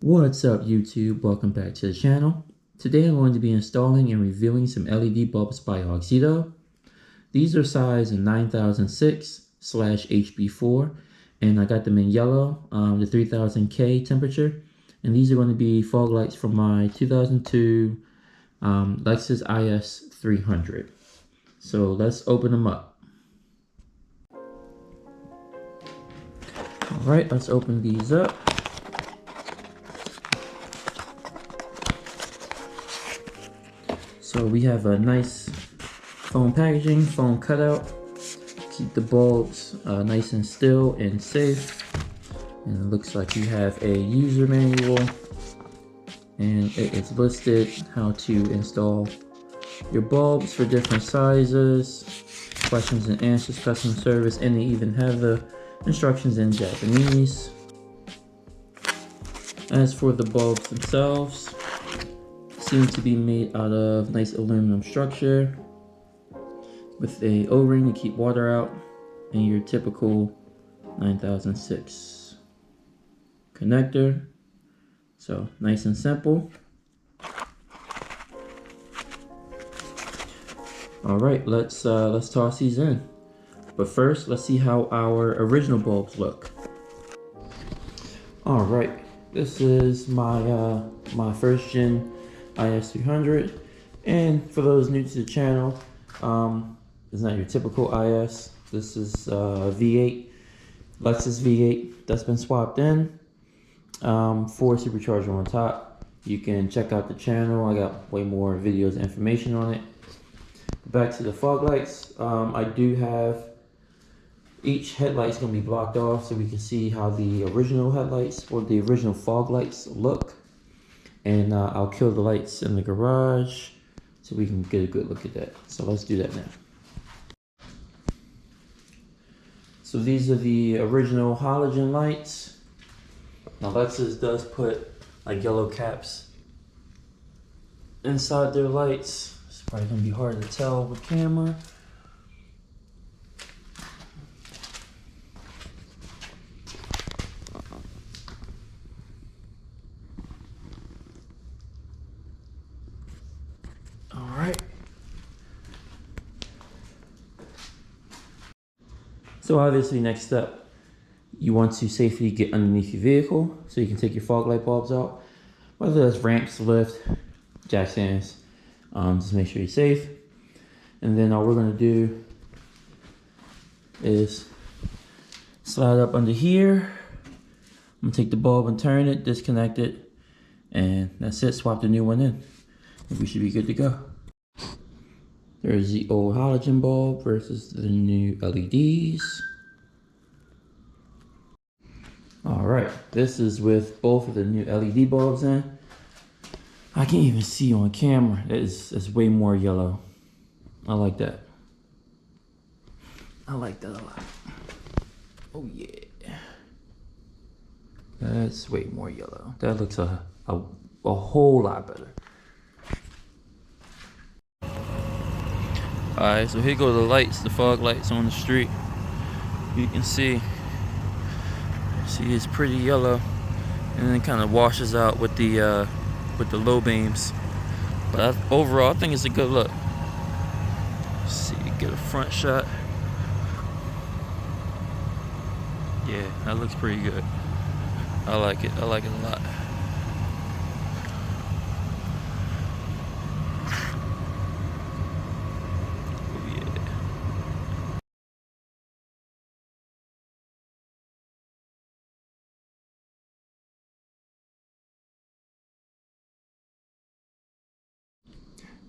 What's up YouTube? Welcome back to the channel. Today I'm going to be installing and reviewing some LED bulbs by Auxito. These are size 9006/HB4 and I got them in yellow, the 3000K temperature. And these are going to be fog lights from my 2002 Lexus IS300. So let's open them up. Alright, let's open these up. So we have a nice foam packaging, foam cutout. Keep the bulbs nice and still and safe. And it looks like you have a user manual. And it's listed how to install your bulbs for different sizes, questions and answers, customer service, and they even have the instructions in Japanese. As for the bulbs themselves, seem to be made out of nice aluminum structure with a O-ring to keep water out and your typical 9006 connector. So nice and simple. All right, let's toss these in. But first, let's see how our original bulbs look. All right, this is my my first gen IS300, and for those new to the channel, it's not your typical IS. This is V8, Lexus V8 that's been swapped in. 4 supercharger on top. You can check out the channel. I got way more videos and information on it. Back to the fog lights. I do have each headlight's gonna be blocked off so we can see how the original headlights or the original fog lights look. And I'll kill the lights in the garage so we can get a good look at that. So let's do that now. So these are the original halogen lights. Now Lexus does put like yellow caps inside their lights. It's probably gonna be hard to tell with camera. So obviously next step, you want to safely get underneath your vehicle so you can take your fog light bulbs out. Whether that's ramps, lift, jack stands, just make sure you're safe. And then all we're gonna do is slide up under here. I'm gonna take the bulb and turn it, disconnect it, and that's it, swap the new one in. And we should be good to go. There's the old halogen bulb versus the new LEDs. All right, this is with both of the new LED bulbs in. I can't even see on camera. It's way more yellow. I like that. I like that a lot. Oh yeah. That's way more yellow. That looks a whole lot better. Alright, so here go the lights, the fog lights on the street. You can see it's pretty yellow, and then it kind of washes out with the low beams. But overall, I think it's a good look. Let's see, get a front shot. Yeah, that looks pretty good. I like it. I like it a lot.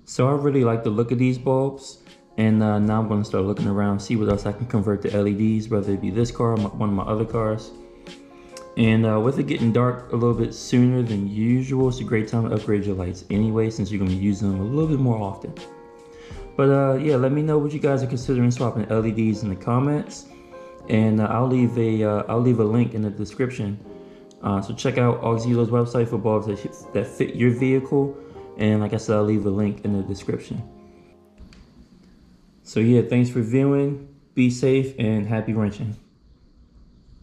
So I really like the look of these bulbs, and now I'm going to start looking around, see what else I can convert to LEDs, whether it be this car or one of my other cars. And with it getting dark a little bit sooner than usual, it's a great time to upgrade your lights anyway, since you're going to be using them a little bit more often. But yeah, let me know what you guys are considering swapping LEDs in the comments, and I'll leave a link in the description. So check out Auxito's website for bulbs that fit your vehicle. And like I said, I'll leave a link in the description. So yeah, thanks for viewing. Be safe and happy wrenching.